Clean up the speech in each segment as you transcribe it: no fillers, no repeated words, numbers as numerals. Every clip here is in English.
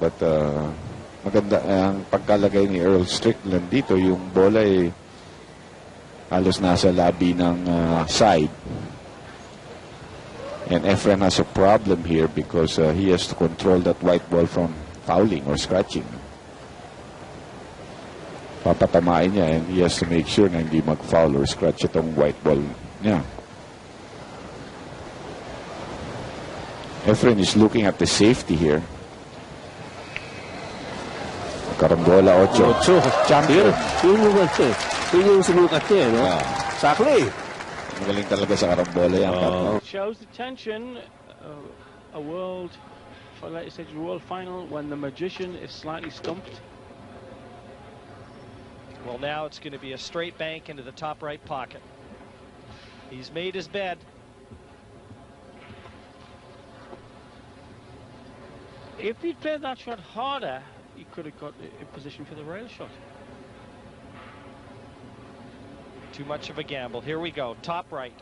But maganda ang pagkalagay ni Earl Strickland dito, yung bola ay halos nasa labi ng side. And Efren has a problem here because he has to control that white ball from fouling or scratching. Papatamain niya and he has to make sure na hindi mag-foul or scratch itong white ball niya. Efren is looking at the safety here. Karambola 8. Champion. Yung sumukat niya, no? Exactly. Magaling talaga sa karambola yan. Shows the tension. A world final when the magician is slightly stumped. Well, now it's going to be a straight bank into the top right pocket. He's made his bed. If he'd played that shot harder, he could have got in position for the rail shot. Too much of a gamble. Here we go. Top right.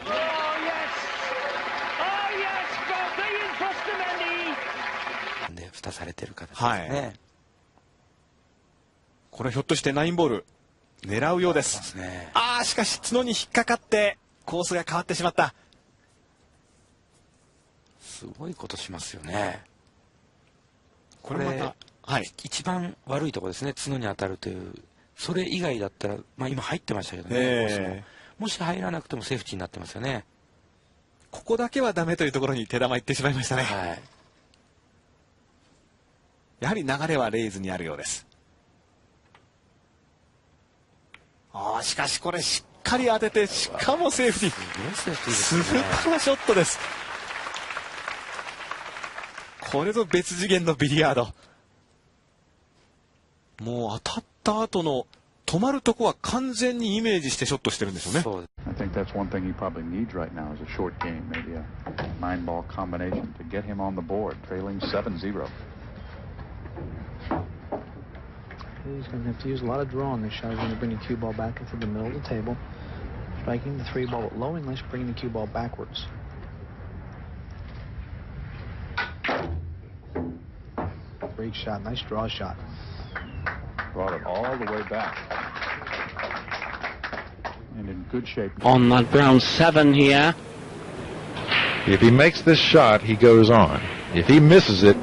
Oh, yes! Oh, yes! Brazilian Bustamante! で、蓋されてる形ですはい。ね。これひょっとして9ボール狙うようです。ああ、しかし角に引っかかってコースが変わってしまった。すごいことしますよね。これまた、はい、一番悪いところですね、角に当たるという。それ以外だったら、まあ今入ってましたけどね、もし入らなくてもセーフティーになってますよね。ここだけはダメというところに手玉いってしまいましたね。はい、やはり流れはレイズにあるようです。ああ、しかしこれしっかり当てて、しかもセーフティー。スーパーショットです。これぞ別次元のビリヤード。もう当たった後の止まるとこは完全にイメージしてショットしてるんですよね。I think that's one thing he probably needs right now is a short game, maybe a 9-ball combination to get him on the board, trailing 7-0. He's going to have to use a lot of draw on this shot. He's going to bring the cue ball back into the middle of the table, striking the 3-ball at low English, bringing the cue ball backwards. Great shot, nice draw shot. Brought it all the way back. And in good shape. On that brown 7 here. If he makes this shot, he goes on. If he misses it,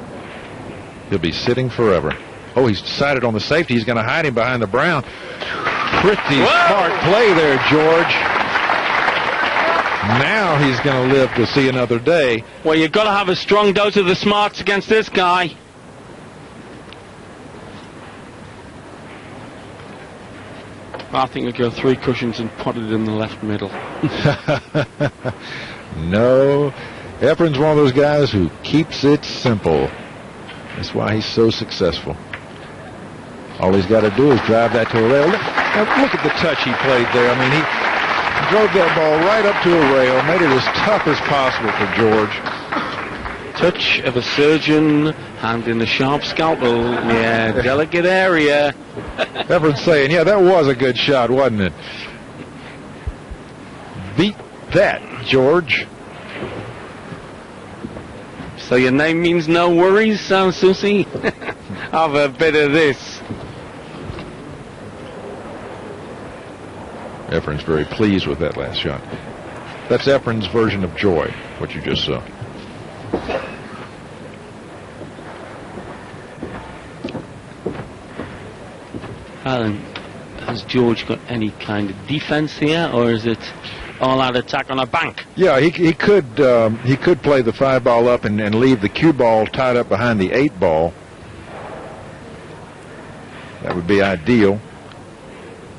he'll be sitting forever. Oh, he's decided on the safety. He's going to hide him behind the brown. Pretty smart play there, George. Now he's going to live to see another day. Well, you've got to have a strong dose of the smarts against this guy. I think we'll go 3 cushions and put it in the left middle. No. Efren's one of those guys who keeps it simple. That's why he's so successful. All he's got to do is drive that to a rail. Now look at the touch he played there. I mean, he drove that ball right up to a rail, made it as tough as possible for George. Touch of a surgeon, hand in a sharp scalpel. Yeah, delicate area. Efren's saying, yeah, that was a good shot, wasn't it? Beat that, George. So your name means no worries, Susie? Have a bit of this. Efren's very pleased with that last shot. That's Efren's version of joy, what you just saw. Alan, has George got any kind of defense here, or is it all-out attack on a bank? Yeah, he could play the 5-ball up and leave the cue ball tied up behind the 8-ball. That would be ideal.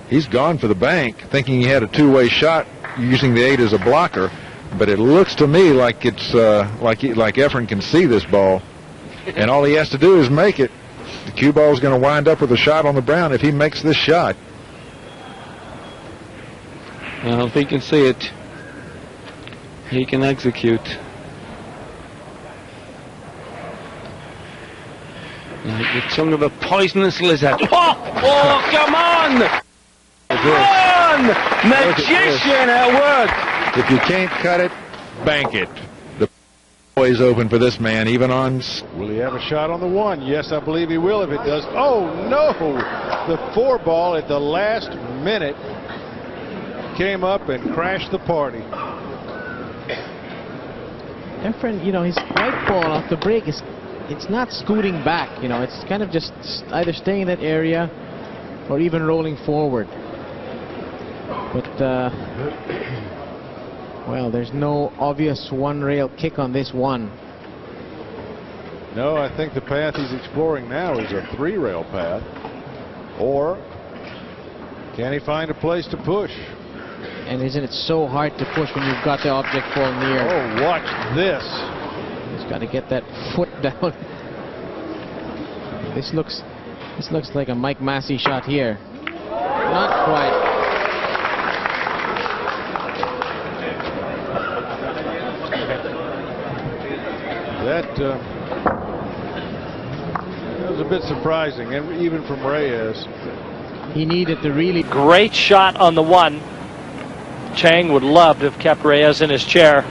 He's gone for the bank, thinking he had a two-way shot using the 8 as a blocker. but it looks to me like it's like Efren can see this ball, and all he has to do is make it. The cue ball is going to wind up with a shot on the brown if he makes this shot. Well, if he can see it, he can execute. Like the tongue of a poisonous lizard. Oh, come on! Come on! Magician at work! If you can't cut it, bank it. The always open for this man, even on... Will he have a shot on the one? Yes, I believe he will if it does. Oh, no! The 4-ball at the last minute came up and crashed the party. Efren, you know, his right ball off the break is, it's not scooting back, you know, it's kind of just either staying in that area or even rolling forward. But, well, there's no obvious one-rail kick on this one. No, I think the path he's exploring now is a 3-rail path. Or can he find a place to push? And isn't it so hard to push when you've got the object fall near? Oh, watch this. He's got to get that foot down. This looks like a Mike Massey shot here. Not quite. That was a bit surprising, and even from Reyes. He needed to really... Great shot on the one. Chang would love to have kept Reyes in his chair,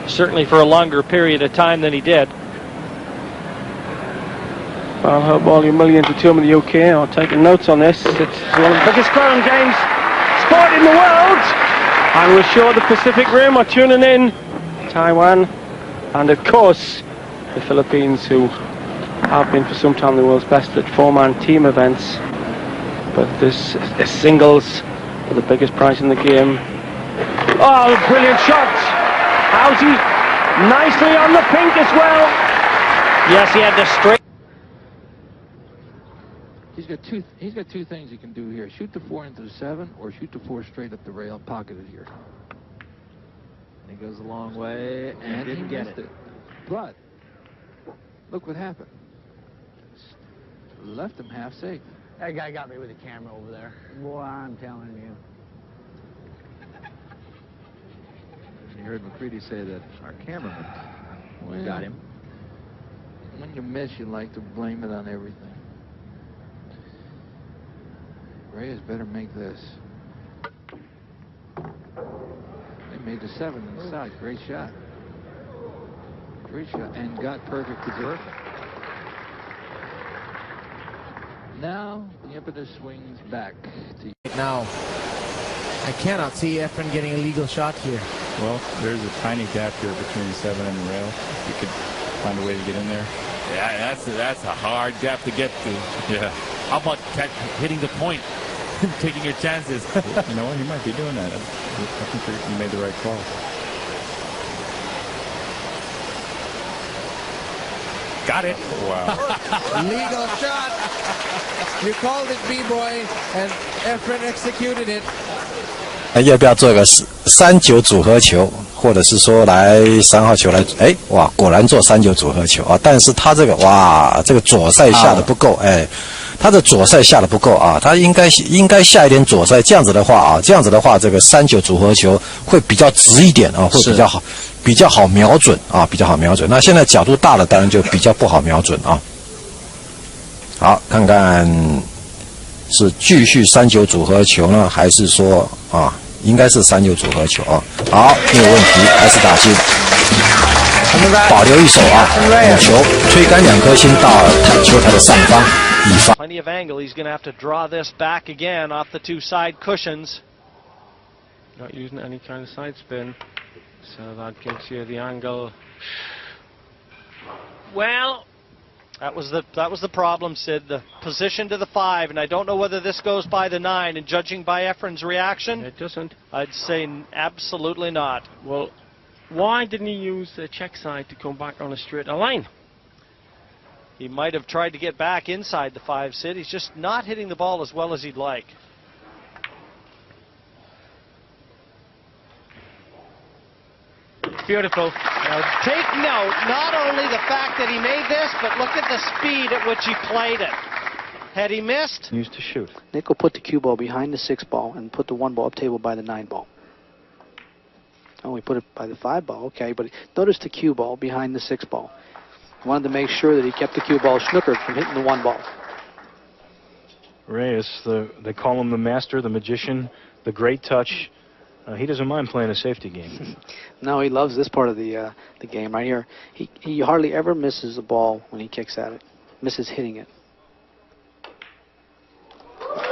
certainly for a longer period of time than he did. Well, I hope all you millions of them in the UK are taking notes on this. It's one of the biggest crowd games sport in the world, and we're sure the Pacific Rim are tuning in. Taiwan, and of course the Philippines, who have been for some time the world's best at 4-man team events. But this is singles for the biggest prize in the game. Oh, brilliant shot! Howsey nicely on the pink as well. Yes, he had the straight. He's got two things he can do here: shoot the 4 into the 7, or shoot the 4 straight up the rail, pocketed here. And he goes a long way and didn't get it. But look what happened. Left him half safe. That guy got me with the camera over there. Boy, I'm telling you. You heard McCready say that our cameraman got him. When you miss, you like to blame it on everything. Reyes better make this. They made the 7 inside. Great shot. Great shot. And got perfect position. Now the impetus swings back to now. I cannot see Efren getting a legal shot here. Well, there's a tiny gap here between the 7 and the rail. If you could find a way to get in there. Yeah, that's a hard gap to get to. Yeah. How about hitting the point, taking your chances? You know what? He might be doing that. I think you made the right call. Got it. Wow. Legal shot. You called it, B-boy, and Efren executed it. 要不要做个3-9组合球，或者是说来3号球来？哎，哇，果然做3-9组合球啊！但是他这个哇，这个左塞下的不够，哎，他的左塞下的不够啊，他应该下一点左塞，这样子的话，这个3-9组合球会比较直一点啊，会比较好瞄准啊，比较好瞄准。那现在角度大了，当然就比较不好瞄准啊。好，看看是继续3-9组合球呢，还是说啊？应该是3-9组合球啊，好，没有问题，还是打进，保留一手啊，母球推杆2颗星到球台的上方，以防。Plenty of angle. He's going to have to draw this back again off the 2 side cushions. Not using any kind of side spin, so that gives you the angle. Well, that was the problem, Sid. The position to the 5, and I don't know whether this goes by the 9. And judging by Efren's reaction, it doesn't. I'd say absolutely not. Well, why didn't he use the check side to come back on a straight line? He might have tried to get back inside the 5, Sid. He's just not hitting the ball as well as he'd like. beautiful. Now, take note, not only the fact that he made this, but look at the speed at which he played it. Had he missed? Used to shoot. Nick will put the cue ball behind the 6 ball and put the 1 ball up table by the 9 ball. Oh, we put it by the 5 ball, okay, but notice the cue ball behind the 6 ball. He wanted to make sure that he kept the cue ball snookered from hitting the 1 ball. Reyes, they call him the master, the magician, the great touch. He doesn't mind playing a safety game. No, he loves this part of the game right here. He hardly ever misses the ball when he kicks at it. Misses hitting it.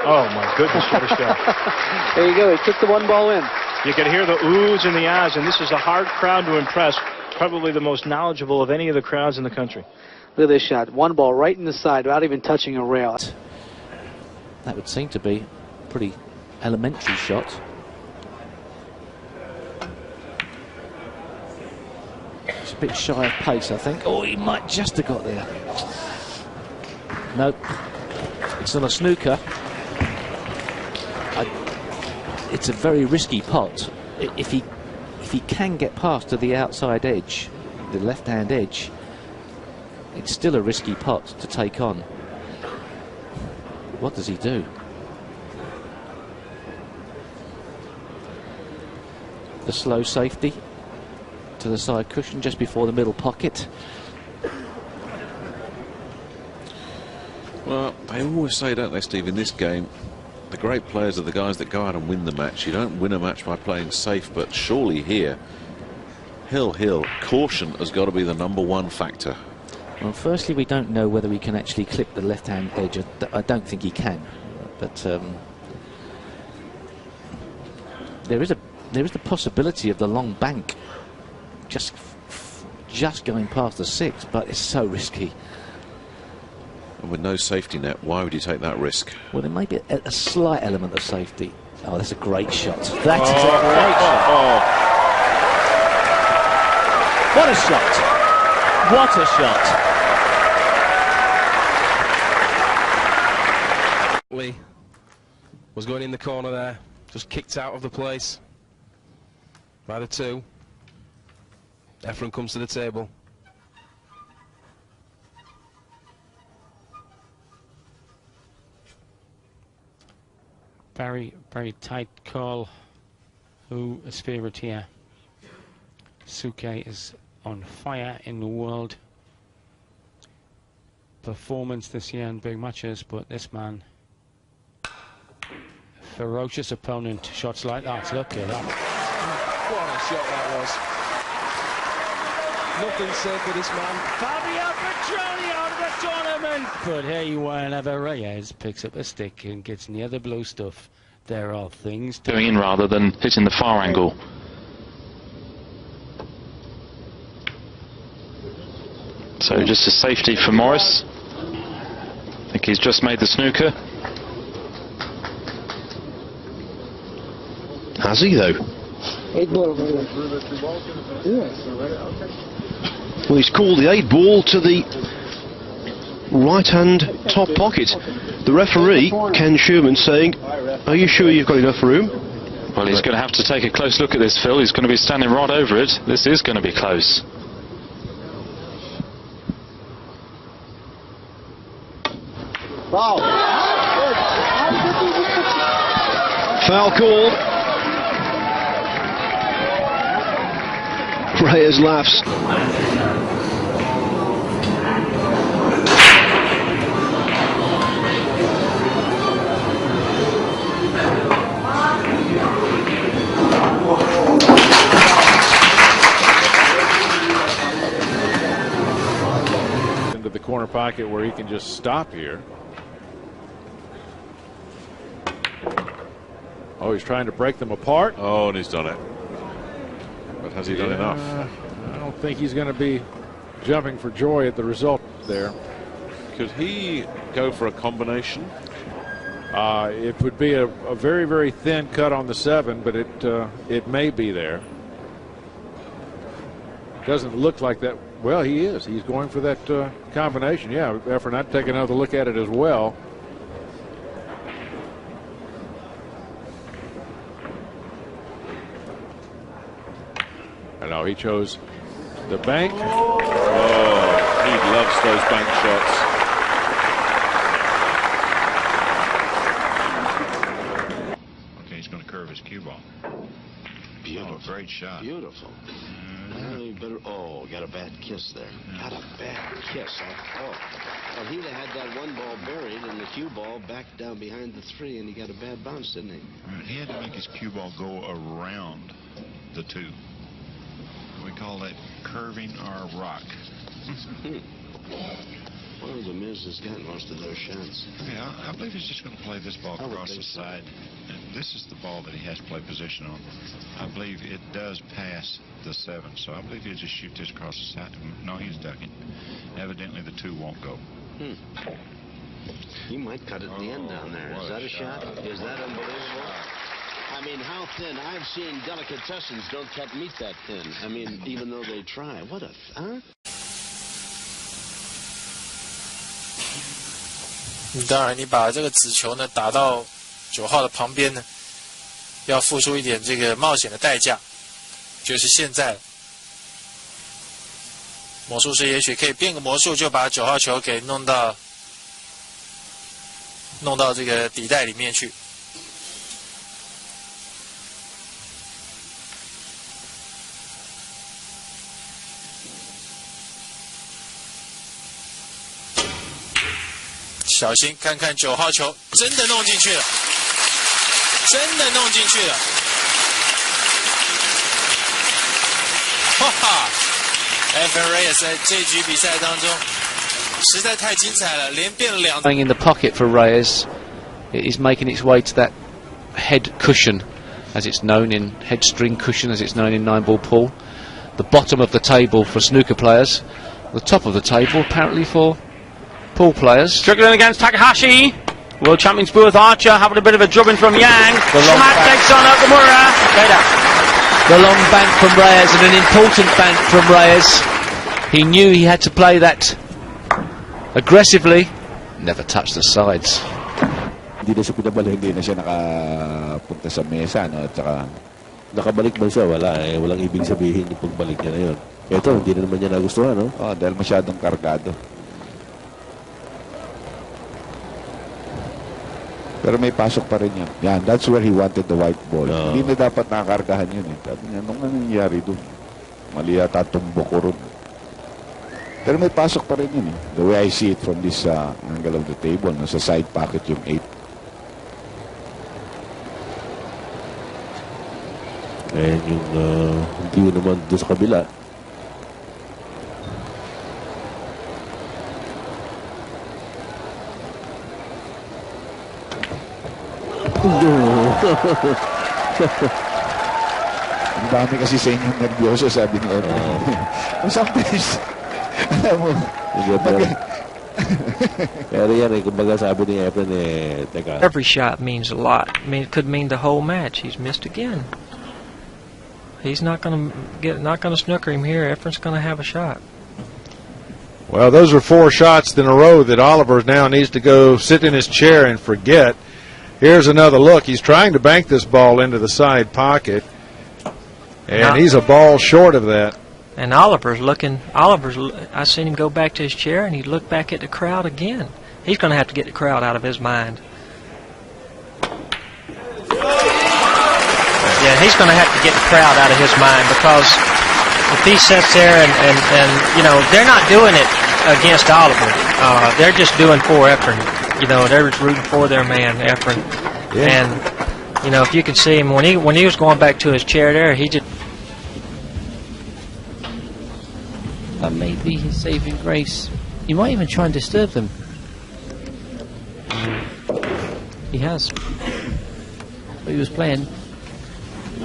Oh, my goodness, what a shot. There you go. He kicked the 1 ball in. You can hear the oohs and the ahs, and this is a hard crowd to impress. Probably the most knowledgeable of any of the crowds in the country. Look at this shot. 1 ball right in the side without even touching a rail. That would seem to be a pretty elementary shot. It's a bit shy of pace, I think. Oh, he might just have got there. Nope. It's on a snooker. It's a very risky pot. If he can get past to the outside edge, the left-hand edge, it's still a risky pot to take on. What does he do? The slow safety to the side cushion just before the middle pocket. Well, they always say, don't they, Steve, in this game, the great players are the guys that go out and win the match. You don't win a match by playing safe, but surely here, Hill, caution has got to be the #1 factor. Well, firstly, we don't know whether he can actually clip the left-hand edge. I don't think he can, but there is the possibility of the long bank just going past the 6, but it's so risky. And with no safety net, why would you take that risk? Well, there may be a slight element of safety. Oh, that's a great shot. That is a great shot. What a shot! What a shot! Lee was going in the corner there, just kicked out of the place by the 2. Efren comes to the table. Very, very tight call. Who is favourite here? Suke is on fire in the world performance this year in big matches, but this man, ferocious opponent. Shots like that, look at that. What a shot that was. Nothing said for this man. Fabio Petroni out of the tournament. But hey, whenever Reyes picks up a stick and gets near the blue stuff, there are things going in rather than hitting the far angle. So just a safety for Morris. I think he's just made the snooker. Has he though? 8 ball. Well, he's called the 8 ball to the right-hand top pocket. The referee, Ken Sherman, saying, "Are you sure you've got enough room?" Well, he's going to have to take a close look at this, Phil. He's going to be standing right over it. This is going to be close. Foul. Foul called. Reyes laughs. Into the corner pocket where he can just stop here. Oh, he's trying to break them apart. Oh, and he's done it. But has he done enough? I don't think he's going to be jumping for joy at the result there. Could he go for a combination? It would be a very, very thin cut on the 7, but it may be there. Doesn't look like that. Well, he is. He's going for that combination. Yeah, Efren, I'd take another look at it as well. And now he chose the bank. Oh, he loves those bank shots. Okay, he's going to curve his cue ball. Beautiful. Oh, great shot. Beautiful. Oh, got a bad kiss there. Got a bad kiss. Well, he'd have had that one ball buried and the cue ball back down behind the 3, and he got a bad bounce, didn't he? Right, he had to make his cue ball go around the 2. We call that curving our rock. Well, the Miz has got most of those shots. Yeah, I believe he's just going to play this ball across the side. And this is the ball that he has to play position on. I believe it does pass the 7, so I believe he'll just shoot this across the side. No, he's ducking. Evidently, the 2 won't go. He might cut it in the end down there. Is that a shot? Is that unbelievable? I mean, how thin? I've seen delicatessens don't cut meat that thin. I mean, even though they try. What a... Huh? 当然，你把这个子球呢打到9号的旁边呢，要付出一点这个冒险的代价，就是现在魔术师也许可以变个魔术，就把9号球给弄到这个底袋里面去。小心，看看9号球真的弄进去了，真的弄进去了！哈哈 ，Efren Reyes 在这局比赛当中实在太精彩了，连变2。Going in the pocket for Reyes, it is making its way to that head cushion, as it's known in head string cushion, as it's known in 9-ball pool. The bottom of the table for snooker players, the top of the table apparently for pool players. Struggling against Takahashi. World champions Booth Archer having a bit of a drubbing from Yang. Schmack takes on Okamura. The long bank from Reyes, and an important bank from Reyes. He knew he had to play that aggressively. Never touched the sides. Hindi na siya pinabalik. Hindi na siya nakapunta sa mesa, no? At saka nakabalik ba siya? Wala eh. Walang ibig sabihin yung pagbalik niya na yun. Ito, hindi na naman niya nagustuhan, no? Oh, dahil masyadong kargado. Pero may pasok pa rin yan. Yan, that's where he wanted the white ball. Hindi na dapat nakakargahan yun eh. Sabi niya, anong nangyayari doon? Mali yata tumbok ko ron. Pero may pasok pa rin yun eh. The way I see it from this angle of the table, nasa side pocket yung 8. And yung hindi naman doon sa kabila. Ang dami kasi sa inyong nervyoso, sabi ni Efren. Sometimes, alam mo, pero yan eh, kumbaga sabi ni Efren eh, teka. Every shot means a lot. I mean, it could mean the whole match. He's missed again. He's not going to snooker him here. Efren's going to have a shot. Well, those are 4 shots in a row that Oliver now needs to go sit in his chair and forget. Here's another look. He's trying to bank this ball into the side pocket, and he's a ball short of that. And Oliver's looking. I seen him go back to his chair, and he looked back at the crowd again. He's going to have to get the crowd out of his mind. Yeah, he's going to have to get the crowd out of his mind, because if he sits there and you know, they're not doing it against Oliver. They're just doing for Efren. You know, they're rooting for their man, Efren. Yeah. And, you know, if you could see him, when he was going back to his chair there, he just... maybe his saving grace. He might even try and disturb them. He has. But he was playing.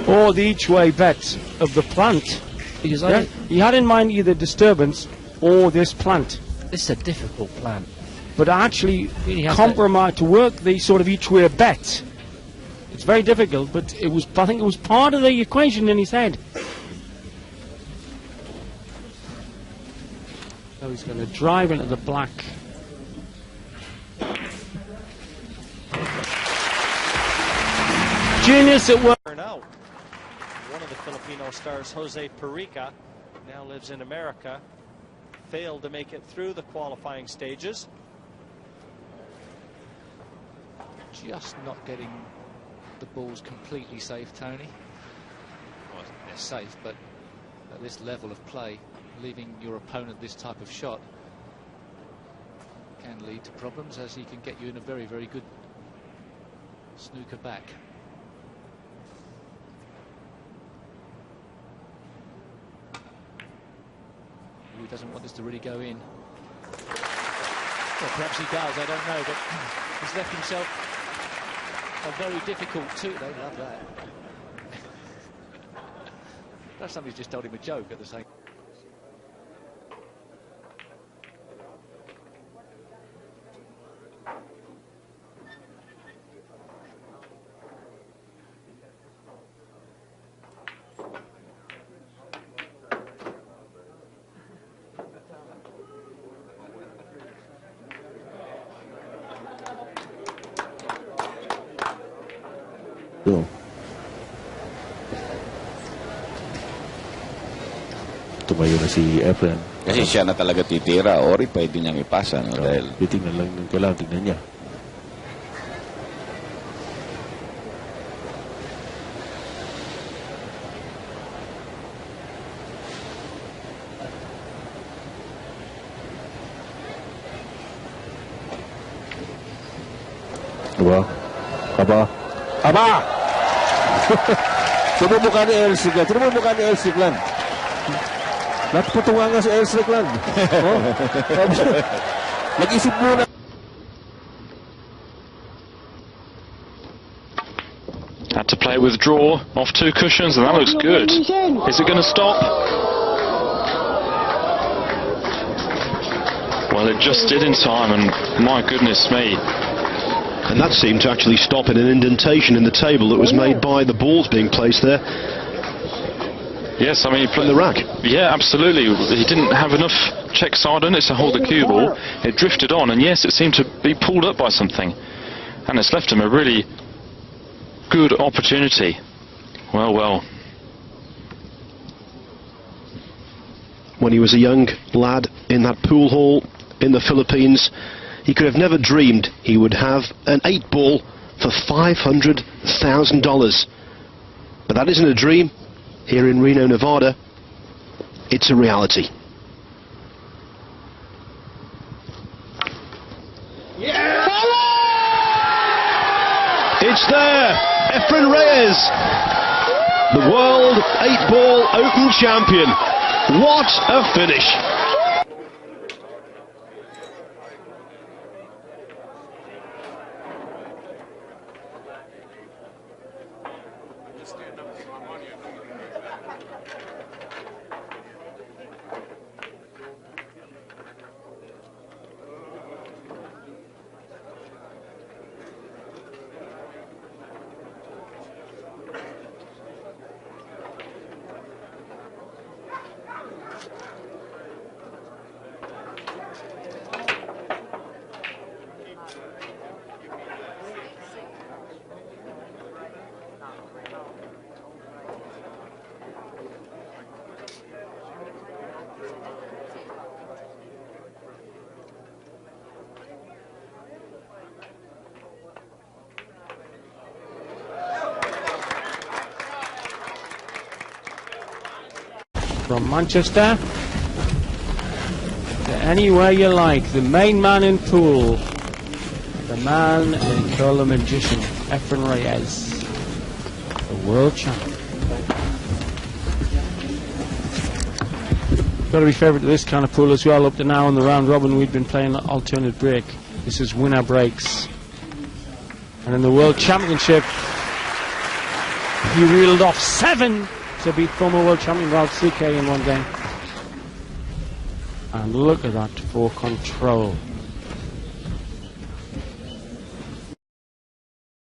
Or the each-way bet of the plant. Because he had in mind either disturbance or this plant. This is a difficult plant. But actually compromise to work the sort of each-way bet. It's very difficult, but I think it was part of the equation in his head. So he's going to drive into the black. Genius at work. one of the Filipino stars, Jose Parica, now lives in America, failed to make it through the qualifying stages. Just not getting the balls completely safe, Tony. Well, they're safe, but at this level of play, leaving your opponent this type of shot can lead to problems, as he can get you in a very, very good snooker back. He doesn't want this to really go in. Well, perhaps he does, I don't know, but he's left himself a very difficult two. They love that. Perhaps somebody's just told him a joke at the same. Tumayo na si Efren. Kasi siya na talaga titira, Ori pwede niyang ipasa, no? Dahil titingnan lang ng kailangan, tingnan niya. Aba. Tignan mo mukha ni Elsie Glan. Natutuwa nga si Elsie Glan. Nag-isip muna. Had to play with draw off 2 cushions, and that looks good. Is it going to stop? Well, it just did in time, and my goodness me. And that seemed to actually stop in an indentation in the table that was made by the balls being placed there. Yes, I mean, from the rack. Yeah, absolutely. He didn't have enough check side on it to hold the cue ball. It drifted on, and yes, it seemed to be pulled up by something. And it's left him a really good opportunity. Well, well. When he was a young lad in that pool hall in the Philippines, he could have never dreamed he would have an 8-ball for $500,000. But that isn't a dream. Here in Reno, Nevada, it's a reality. Yeah! It's there! Efren Reyes, the World 8-Ball Open Champion. What a finish! From Manchester to anywhere you like, the main man in pool, the man they call the magician, Efren Reyes, the world champion. Got to be favourite to this kind of pool as well. Up to now in the round robin, we've been playing alternate break. This is winner breaks, and in the World Championship, he reeled off 7 to beat former world champion Ralph CK in one game. And look at that for control.